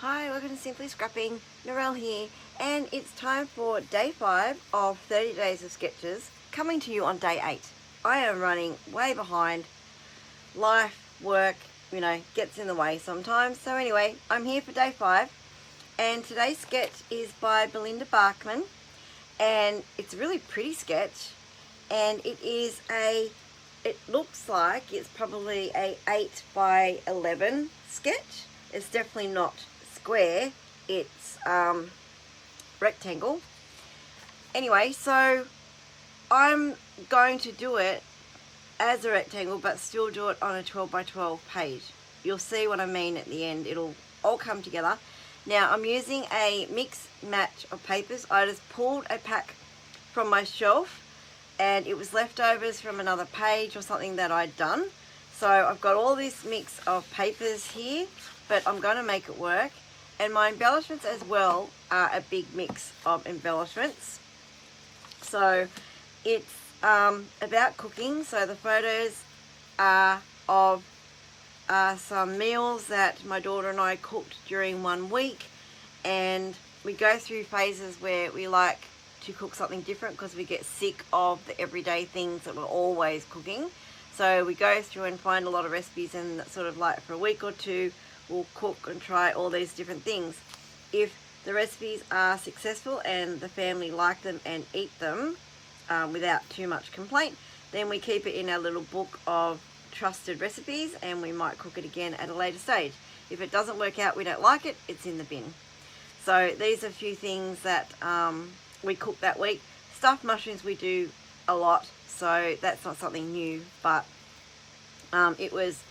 Hi, welcome to Simply Scrapping. Narelle here, and it's time for day 5 of 30 days of sketches, coming to you on day 8. I am running way behind. Life, work, gets in the way sometimes. So anyway, I'm here for day 5, and today's sketch is by Belinda Bachman, and it's a really pretty sketch, and it looks like it's probably a 8 by 11 sketch. It's definitely not square, it's rectangle. Anyway, so I'm going to do it as a rectangle but still do it on a 12 by 12 page. You'll see what I mean at the end. It'll all come together. Now I'm using a mix match of papers. I just pulled a pack from my shelf and it was leftovers from another page or something that I'd done. So I've got all this mix of papers here, but I'm going to make it work. And my embellishments as well are a big mix of embellishments. So it's about cooking. So the photos are of some meals that my daughter and I cooked during one week. And we go through phases where we like to cook something different because we get sick of the everyday things that we're always cooking. So we go through and find a lot of recipes, and sort of like for a week or two we'll cook and try all these different things. If the recipes are successful and the family like them and eat them without too much complaint, then we keep it in our little book of trusted recipes and we might cook it again at a later stage. If it doesn't work out, we don't like it, it's in the bin. So these are a few things that we cook that week. Stuffed mushrooms we do a lot, so that's not something new, but it was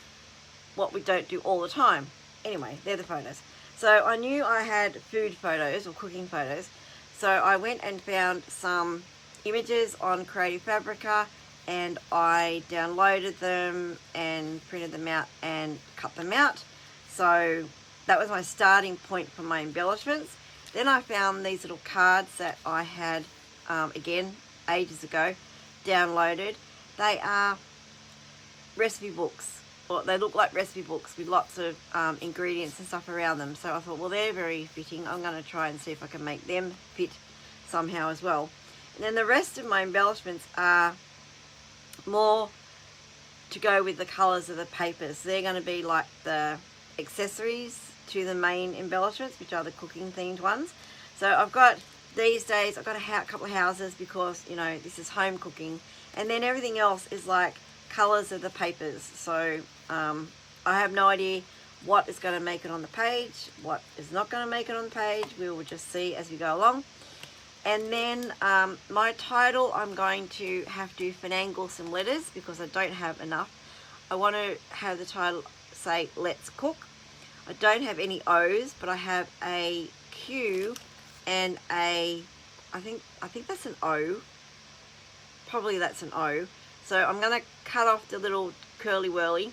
what we don't do all the time. Anyway, they're the photos. So I knew I had food photos or cooking photos, so I went and found some images on Creative Fabrica and I downloaded them and printed them out and cut them out. So that was my starting point for my embellishments. Then I found these little cards that I had, again, ages ago, downloaded. They are recipe books, or they look like recipe books with lots of ingredients and stuff around them. So I thought, well, they're very fitting. I'm going to try and see if I can make them fit somehow as well. And then the rest of my embellishments are more to go with the colours of the papers. They're going to be like the accessories to the main embellishments, which are the cooking themed ones. So I've got, these days, I've got a couple of houses because, this is home cooking. And then everything else is like colours of the papers. So I have no idea what is going to make it on the page, what is not going to make it on the page. We will just see as we go along. And then my title, I'm going to have to finagle some letters because I don't have enough. I want to have the title say Let's Cook. I don't have any O's, but I have a Q and a, I think that's an O. Probably that's an O. So I'm going to cut off the little curly whirly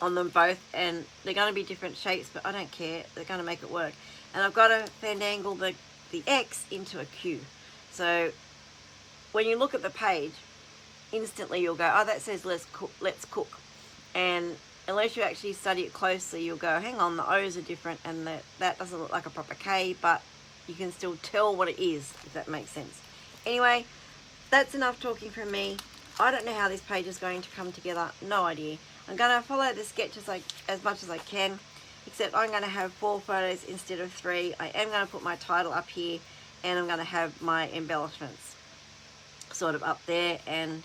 on them both, and they're going to be different shapes, but I don't care. They're going to make it work. And I've got to fandangle the X into a Q. So when you look at the page, instantly you'll go, oh, that says let's cook. And unless you actually study it closely, you'll go, hang on, the O's are different, and that doesn't look like a proper K, but you can still tell what it is, if that makes sense. Anyway, that's enough talking from me. I don't know how this page is going to come together. No idea. I'm going to follow the sketch as much as I can, except I'm going to have 4 photos instead of 3. I am going to put my title up here, and I'm going to have my embellishments sort of up there and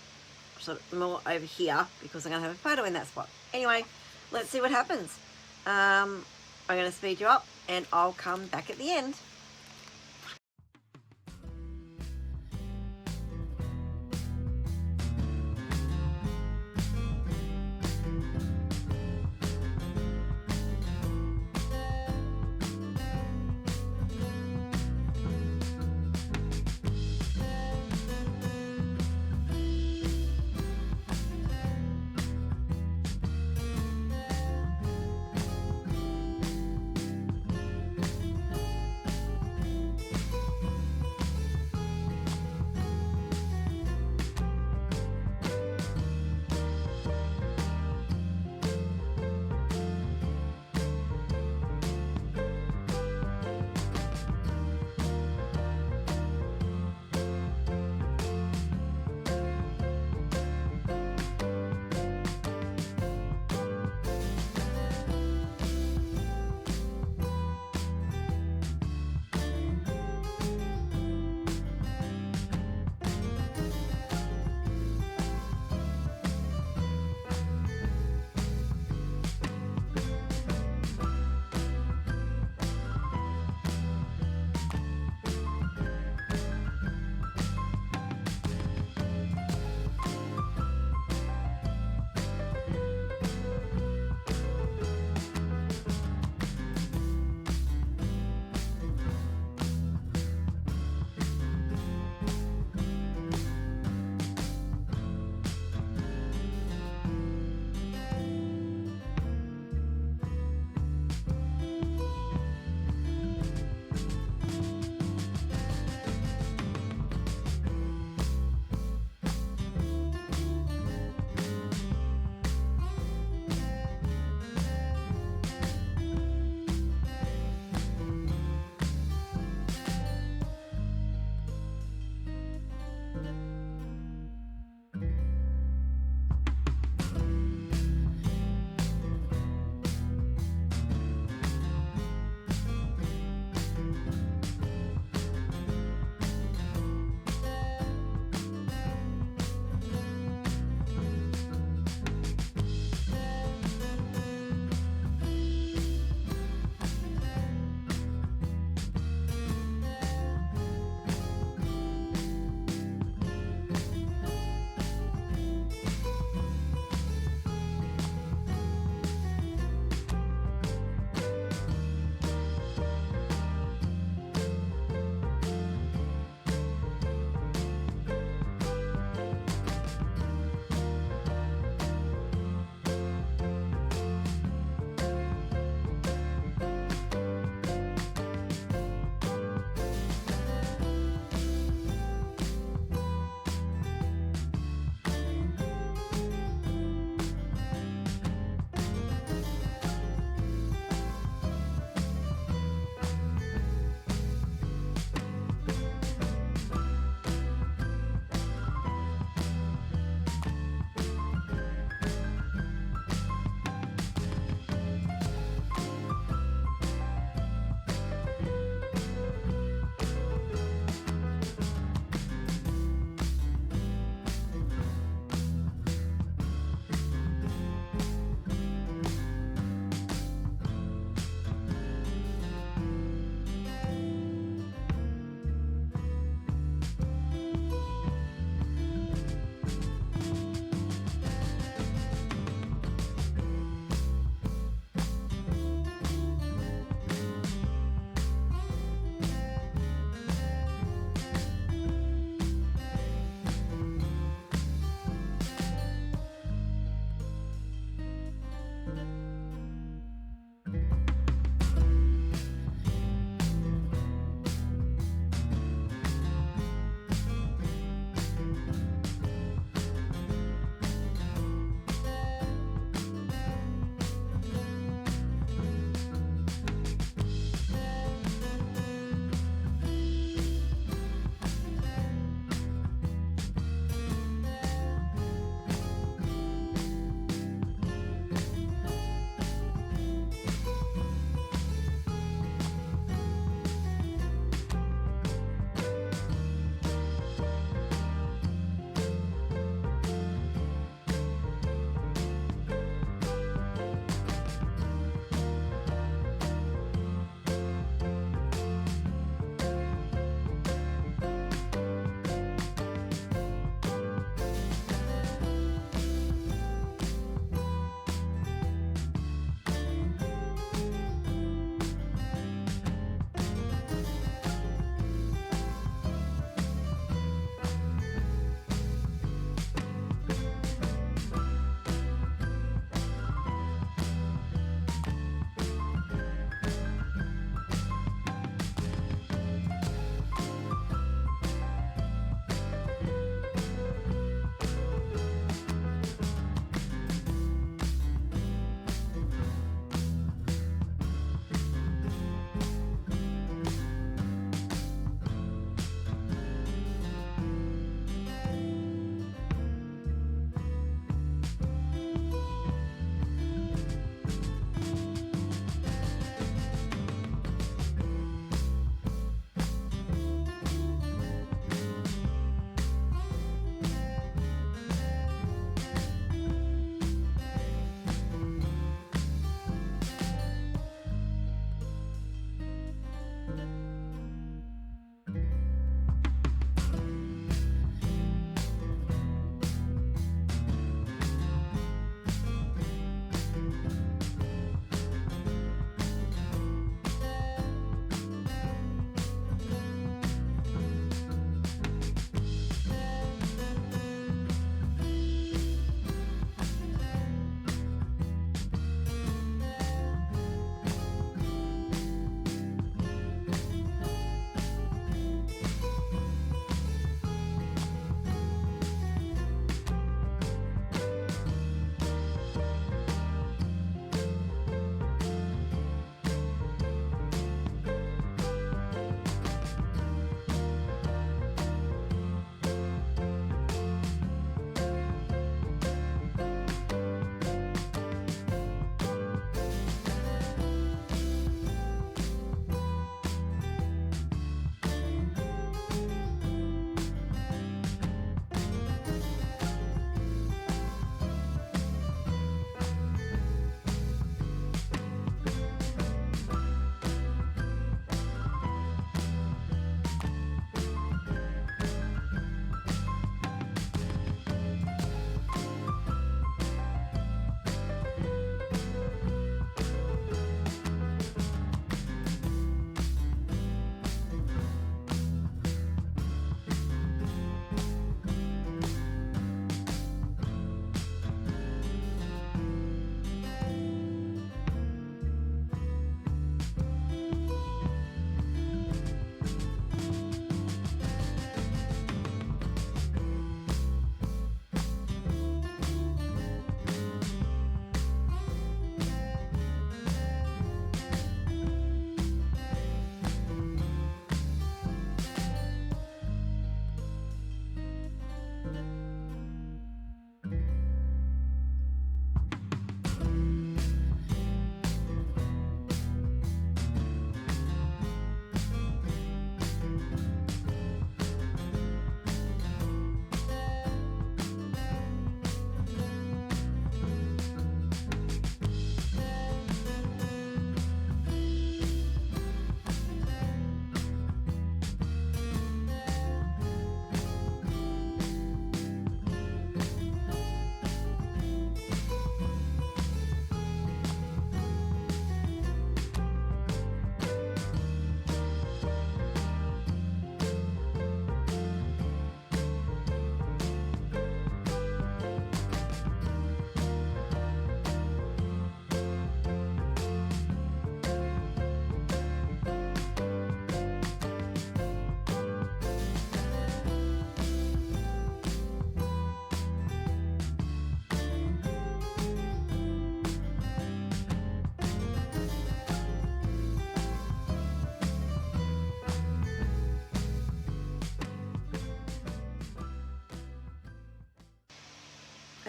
sort of more over here because I'm going to have a photo in that spot. Anyway, let's see what happens. I'm going to speed you up and I'll come back at the end.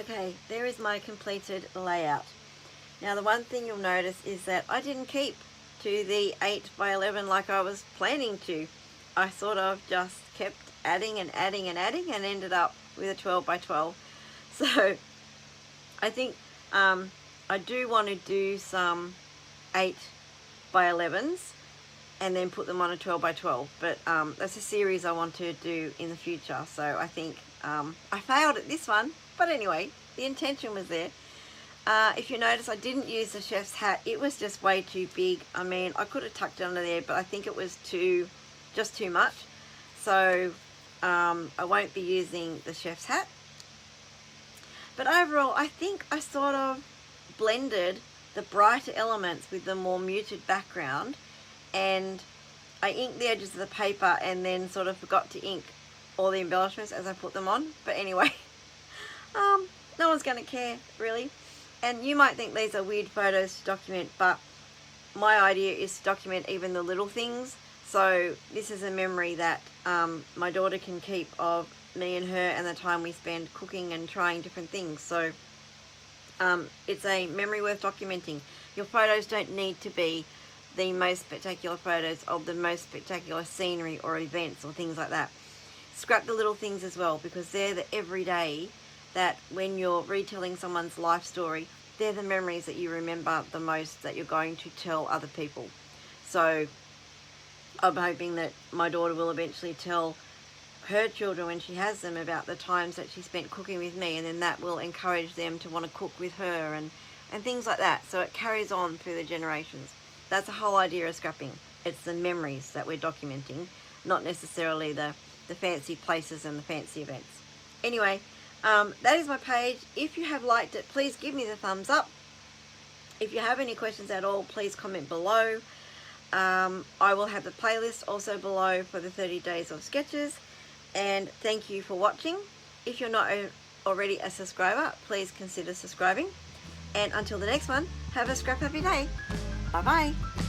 Okay, there is my completed layout. Now the one thing you'll notice is that I didn't keep to the 8 by 11 like I was planning to. I sort of just kept adding and adding and adding and ended up with a 12 by 12. So I think I do want to do some 8 by 11s and then put them on a 12 by 12, but that's a series I want to do in the future. So I think I failed at this one, but anyway, the intention was there. If you notice, I didn't use the chef's hat. It was just way too big. I mean, I could have tucked it under there, but I think it was just too much. So I won't be using the chef's hat. But overall, I think I sort of blended the brighter elements with the more muted background, and I inked the edges of the paper and then sort of forgot to ink all the embellishments as I put them on. But anyway, no one's going to care, really. And you might think these are weird photos to document, but my idea is to document even the little things. So this is a memory that my daughter can keep of me and her and the time we spend cooking and trying different things. So it's a memory worth documenting. Your photos don't need to be the most spectacular photos of the most spectacular scenery or events or things like that. Scrap the little things as well, because they're the everyday that when you're retelling someone's life story, they're the memories that you remember the most that you're going to tell other people. So I'm hoping that my daughter will eventually tell her children when she has them about the times that she spent cooking with me, and then that will encourage them to want to cook with her and things like that. So it carries on through the generations. That's the whole idea of scrapping. It's the memories that we're documenting, not necessarily the fancy places and the fancy events. Anyway, that is my page. If you have liked it, please give me the thumbs up. If you have any questions at all, please comment below. I will have the playlist also below for the 30 days of sketches. And thank you for watching. If you're not already a subscriber, please consider subscribing. And until the next one, have a scrap happy day. Bye bye.